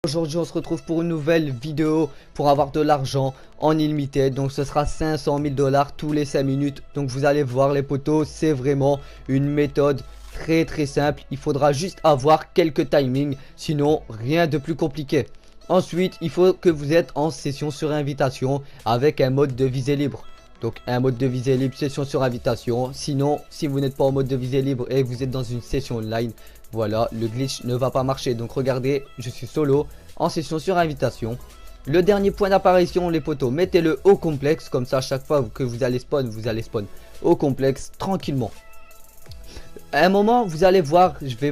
Aujourd'hui on se retrouve pour une nouvelle vidéo pour avoir de l'argent en illimité. Donc ce sera 500 000 $ tous les 5 minutes. Donc vous allez voir les potos, c'est vraiment une méthode très simple. Il faudra juste avoir quelques timings, sinon rien de plus compliqué. Ensuite il faut que vous êtes en session sur invitation avec un mode de visée libre. Donc un mode de visée libre, session sur invitation. Sinon si vous n'êtes pas en mode de visée libre et que vous êtes dans une session online, voilà, le glitch ne va pas marcher. Donc regardez, je suis solo en session sur invitation. Le dernier point d'apparition les potos, mettez-le au complexe. Comme ça à chaque fois que vous allez spawn au complexe tranquillement. À un moment vous allez voir, je vais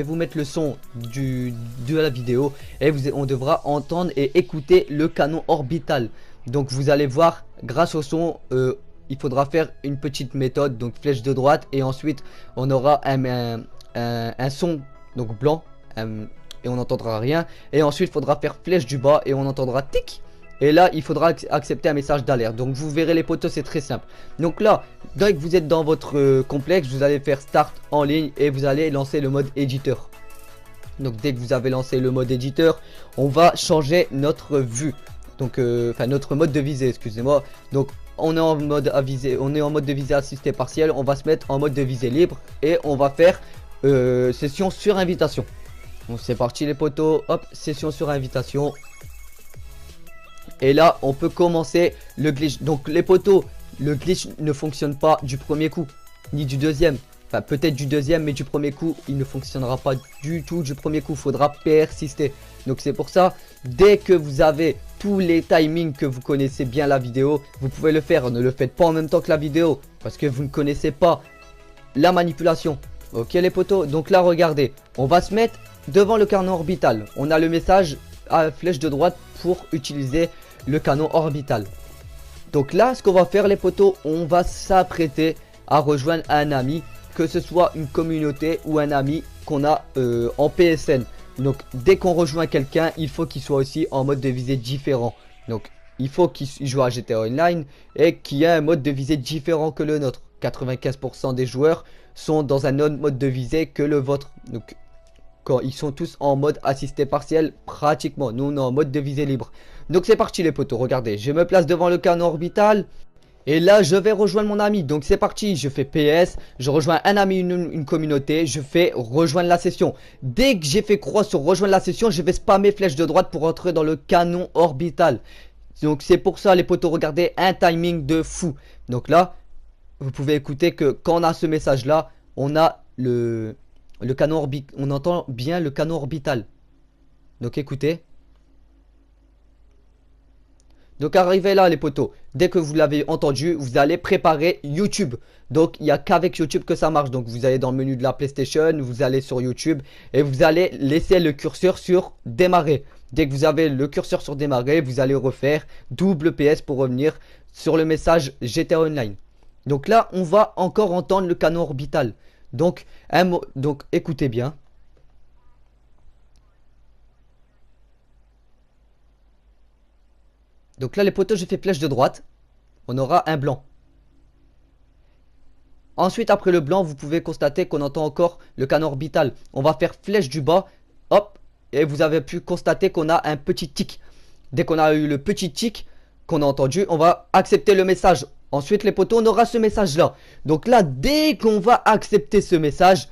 vous mettre le son de la vidéo. Et on devra entendre et écouter le canon orbital. Donc vous allez voir grâce au son, il faudra faire une petite méthode. Donc flèche de droite et ensuite on aura un son donc blanc et on n'entendra rien. Et ensuite il faudra faire flèche du bas et on entendra tic. Et là il faudra accepter un message d'alerte. Donc vous verrez les potos, c'est très simple. Donc là dès que vous êtes dans votre complexe, vous allez faire start en ligne et vous allez lancer le mode éditeur. Donc dès que vous avez lancé le mode éditeur, on va changer notre vue. Donc enfin notre mode de visée, excusez-moi. Donc on est en mode à viser, on est en mode de visée assistée partielle. On va se mettre en mode de visée libre et on va faire session sur invitation. Donc c'est parti les potos, hop, session sur invitation. Et là on peut commencer le glitch. Donc les potos, le glitch ne fonctionne pas du premier coup, ni du deuxième. Enfin peut-être du deuxième, mais du premier coup il ne fonctionnera pas du tout du premier coup. Il faudra persister. Donc c'est pour ça, dès que vous avez tous les timings, que vous connaissez bien la vidéo, vous pouvez le faire. Ne le faites pas en même temps que la vidéo, parce que vous ne connaissez pas la manipulation. Ok les potos, donc là regardez, on va se mettre devant le canon orbital. On a le message à flèche de droite pour utiliser le canon orbital. Donc là ce qu'on va faire les potos, on va s'apprêter à rejoindre un ami, que ce soit une communauté ou un ami qu'on a en PSN. Donc dès qu'on rejoint quelqu'un, il faut qu'il soit aussi en mode de visée différent. Donc il faut qu'il joue à GTA Online et qu'il ait un mode de visée différent que le nôtre. 95% des joueurs sont dans un autre mode de visée que le vôtre. Donc quand ils sont tous en mode assisté partiel pratiquement. Nous on est en mode de visée libre. Donc c'est parti les potos, regardez, je me place devant le canon orbital. Et là je vais rejoindre mon ami. Donc c'est parti, je fais PS, je rejoins un ami, une communauté, je fais rejoindre la session. Dès que j'ai fait croix sur rejoindre la session, je vais spammer flèche de droite pour entrer dans le canon orbital. Donc c'est pour ça les potos, regardez, un timing de fou. Donc là vous pouvez écouter que quand on a ce message là, on a le canon orbital, on entend bien le canon orbital. Donc écoutez. Donc arrivé là les potos, dès que vous l'avez entendu, vous allez préparer YouTube. Donc il n'y a qu'avec YouTube que ça marche. Donc vous allez dans le menu de la PlayStation, vous allez sur YouTube et vous allez laisser le curseur sur démarrer. Dès que vous avez le curseur sur démarrer, vous allez refaire double PS pour revenir sur le message GTA Online. Donc là on va encore entendre le canon orbital. Donc écoutez bien. Donc là les potos, je fais flèche de droite. On aura un blanc. Ensuite après le blanc, vous pouvez constater qu'on entend encore le canon orbital. On va faire flèche du bas. Hop. Et vous avez pu constater qu'on a un petit tic. Dès qu'on a eu le petit tic qu'on a entendu, on va accepter le message. Ensuite les potos, on aura ce message là. Donc là dès qu'on va accepter ce message,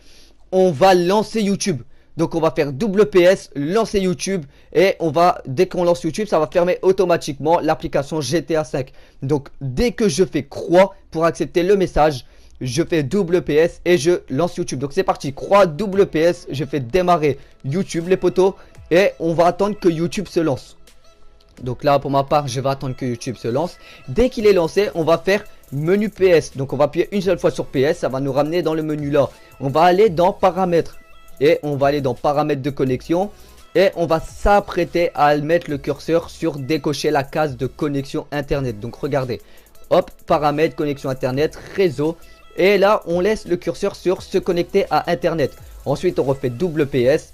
on va lancer YouTube. Donc on va faire double PS, lancer YouTube. Et on va, dès qu'on lance YouTube, ça va fermer automatiquement l'application GTA 5. Donc dès que je fais croix pour accepter le message, je fais double PS et je lance YouTube. Donc c'est parti, croix, double PS, je fais démarrer YouTube les potos. Et on va attendre que YouTube se lance. Donc là pour ma part je vais attendre que YouTube se lance. Dès qu'il est lancé, on va faire menu PS. Donc on va appuyer une seule fois sur PS, ça va nous ramener dans le menu là. On va aller dans paramètres. Et on va aller dans paramètres de connexion. Et on va s'apprêter à mettre le curseur sur décocher la case de connexion internet. Donc regardez, hop, paramètres, connexion internet, réseau. Et là on laisse le curseur sur se connecter à internet. Ensuite on refait double PS.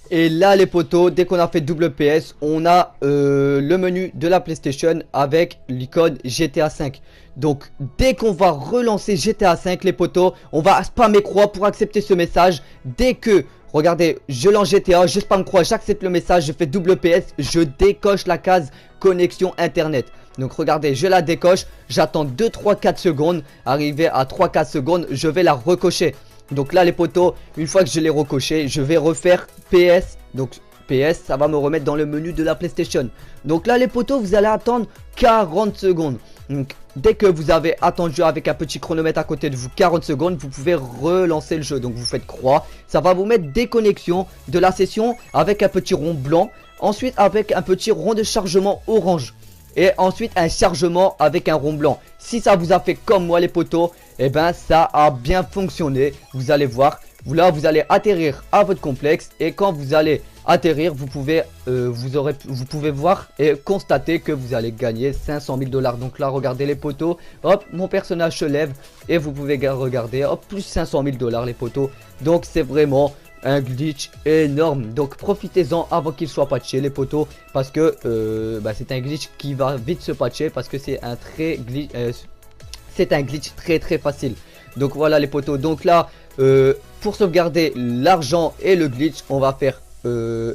Et là les potos, dès qu'on a fait double PS, on a le menu de la PlayStation avec l'icône GTA 5. Donc dès qu'on va relancer GTA 5 les potos, on va spammer croix pour accepter ce message. Dès que Regardez, je lance GTA, je spam croix, j'accepte le message, je fais double PS, je décoche la case connexion internet. Donc regardez, je la décoche, j'attends 2, 3, 4 secondes. Arrivé à 3, 4 secondes, je vais la recocher. Donc là les potos, une fois que je l'ai recoché, je vais refaire PS. Donc PS, ça va me remettre dans le menu de la PlayStation. Donc là les potos, vous allez attendre 40 secondes. Donc dès que vous avez attendu avec un petit chronomètre à côté de vous 40 secondes, vous pouvez relancer le jeu. Donc vous faites croix, ça va vous mettre déconnexion de la session avec un petit rond blanc. Ensuite avec un petit rond de chargement orange. Et ensuite un chargement avec un rond blanc. Si ça vous a fait comme moi les potos, eh ben ça a bien fonctionné. Vous allez voir, là vous allez atterrir à votre complexe. Et quand vous allez atterrir, vous pouvez voir et constater que vous allez gagner 500 000 $. Donc là regardez les potos, hop mon personnage se lève. Et vous pouvez regarder, hop plus 500 000 $ les potos. Donc c'est vraiment un glitch énorme. Donc profitez-en avant qu'il soit patché les potos, parce que c'est un glitch qui va vite se patcher, parce que c'est un glitch très facile. Donc voilà les potos. Donc là pour sauvegarder l'argent et le glitch, on va faire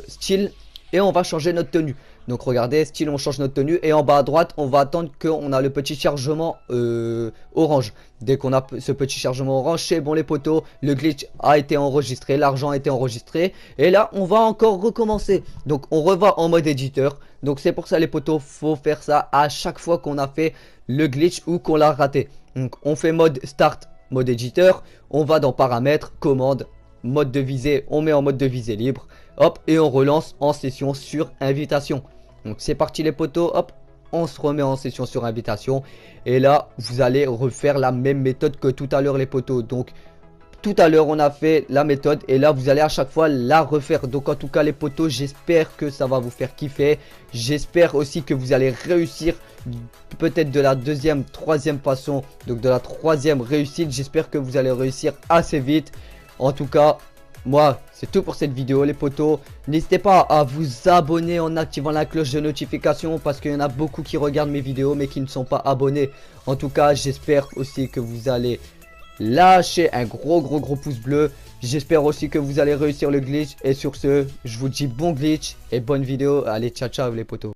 style et on va changer notre tenue. Donc regardez, style, on change notre tenue et en bas à droite on va attendre qu'on a le petit chargement orange. Dès qu'on a ce petit chargement orange, c'est bon les potos, le glitch a été enregistré, l'argent a été enregistré. Et là on va encore recommencer. Donc on reva en mode éditeur. Donc c'est pour ça les potos, faut faire ça à chaque fois qu'on a fait le glitch ou qu'on l'a raté. Donc on fait mode start, mode éditeur, on va dans paramètres, commande, mode de visée, on met en mode de visée libre. Hop, et on relance en session sur invitation. Donc c'est parti les potos, hop, on se remet en session sur invitation. Et là, vous allez refaire la même méthode que tout à l'heure les potos. Donc tout à l'heure on a fait la méthode et là vous allez à chaque fois la refaire. Donc en tout cas les potos, j'espère que ça va vous faire kiffer. J'espère aussi que vous allez réussir peut-être de la deuxième, troisième façon. Donc de la troisième réussite, j'espère que vous allez réussir assez vite. En tout cas, moi, c'est tout pour cette vidéo les potos. N'hésitez pas à vous abonner en activant la cloche de notification, parce qu'il y en a beaucoup qui regardent mes vidéos mais qui ne sont pas abonnés. En tout cas, j'espère aussi que vous allez lâcher un gros pouce bleu. J'espère aussi que vous allez réussir le glitch. Et sur ce, je vous dis bon glitch et bonne vidéo. Allez, ciao les potos.